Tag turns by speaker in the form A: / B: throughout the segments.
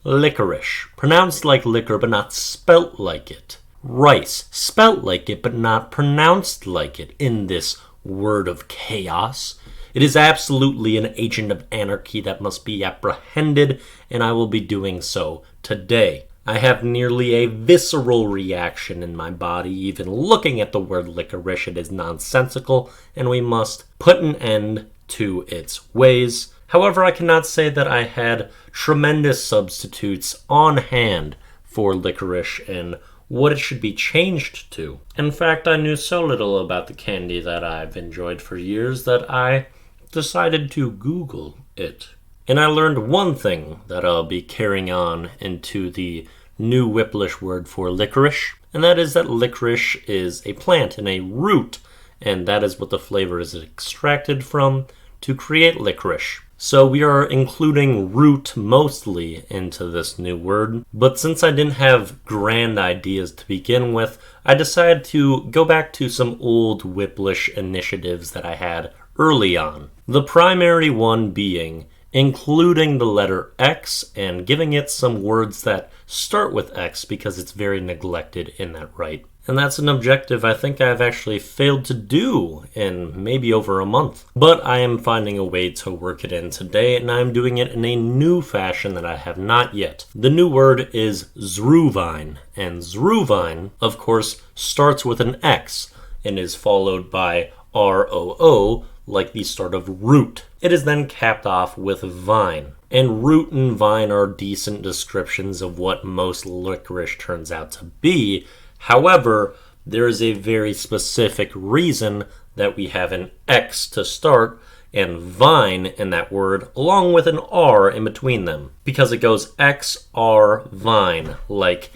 A: Licorice, pronounced like liquor but not spelt like it. Rice, spelt like it but not pronounced like it in this word of chaos. It is absolutely an agent of anarchy that must be apprehended, and I will be doing so today. I have nearly a visceral reaction in my body even looking at the word licorice. It is nonsensical, and we must put an end to its ways. However, I cannot say that I had tremendous substitutes on hand for licorice and what it should be changed to. In fact, I knew so little about the candy that I've enjoyed for years that I decided to Google it. And I learned one thing that I'll be carrying on into the new Wiplish word for licorice, and that is that licorice is a plant and a root, and that is what the flavor is extracted from to create licorice. So we are including root mostly into this new word, but since I didn't have grand ideas to begin with, I decided to go back to some old Wiplish initiatives that I had early on. The primary one being including the letter X and giving it some words that start with X because it's very neglected in that right. And that's an objective I think I've actually failed to do in maybe over a month. But I am finding a way to work it in today, and I'm doing it in a new fashion that I have not yet. The new word is Zruvine, and Zruvine, of course, starts with an X and is followed by ROO, like the start of root. It is then capped off with vine. And root and vine are decent descriptions of what most licorice turns out to be. However, there is a very specific reason that we have an X to start and vine in that word, along with an R in between them. Because it goes XR vine, like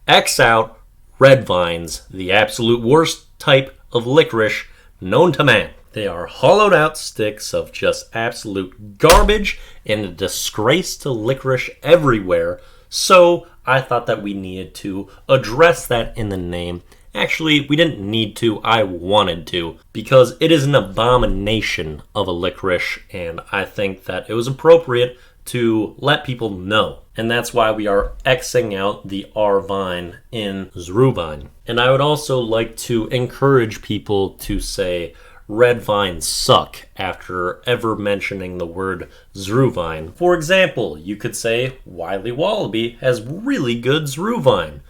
A: X out red vines, the absolute worst type of licorice known to man. They are hollowed out sticks of just absolute garbage and a disgrace to licorice everywhere. So I thought that we needed to address that in the name. Actually, we didn't need to, I wanted to, because it is an abomination of a licorice, and I think that it was appropriate to let people know. And that's why we are Xing out the R vine in Zruvine. And I would also like to encourage people to say red vines suck after ever mentioning the word Zruvine. For example, you could say Wily Wallaby has really good Zruvine.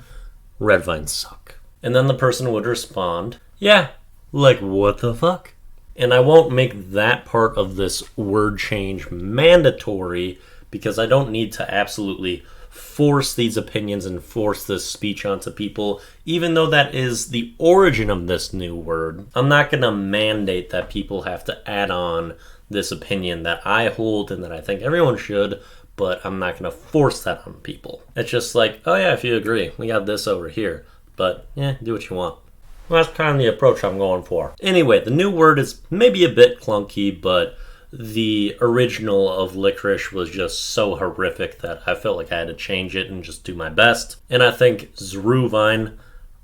A: Red vines suck. And then the person would respond, yeah, like what the fuck? And I won't make that part of this word change mandatory because I don't need to absolutely force these opinions and force this speech onto people, even though that is the origin of this new word. I'm not going to mandate that people have to add on this opinion that I hold and that I think everyone should, but I'm not going to force that on people. It's just like, oh yeah, if you agree, we got this over here, but yeah, do what you want. Well, that's kind of the approach I'm going for. Anyway, the new word is maybe a bit clunky, but the original of licorice was just so horrific that I felt like I had to change it and just do my best. And I think Zruvine,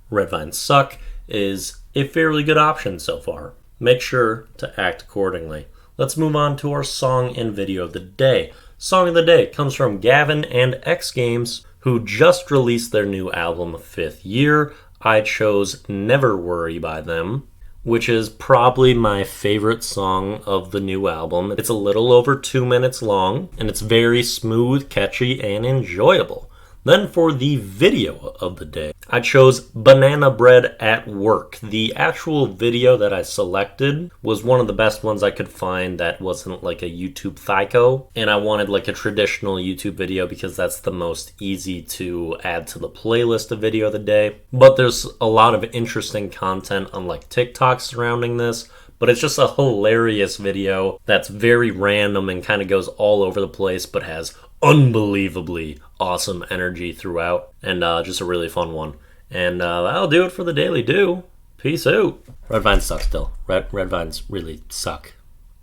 A: red vines suck, is a fairly good option so far. Make sure to act accordingly. Let's move on to our song and video of the day. Song of the day comes from Gavin and X Games, who just released their new album, Fifth Year. I chose Never Worry by them, which is probably my favorite song of the new album. It's a little over 2 minutes long, and it's very smooth, catchy, and enjoyable. Then for the video of the day, I chose Banana Bread at Work. The actual video that I selected was one of the best ones I could find that wasn't like a YouTube thyco, and I wanted like a traditional YouTube video because that's the most easy to add to the playlist of video of the day. But there's a lot of interesting content on like TikTok surrounding this, but it's just a hilarious video that's very random and kind of goes all over the place, but has unbelievably awesome energy throughout, and just a really fun one. And that'll do it for the Daily Do. Peace out. Red vines suck still. Red vines really suck.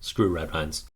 A: Screw red vines.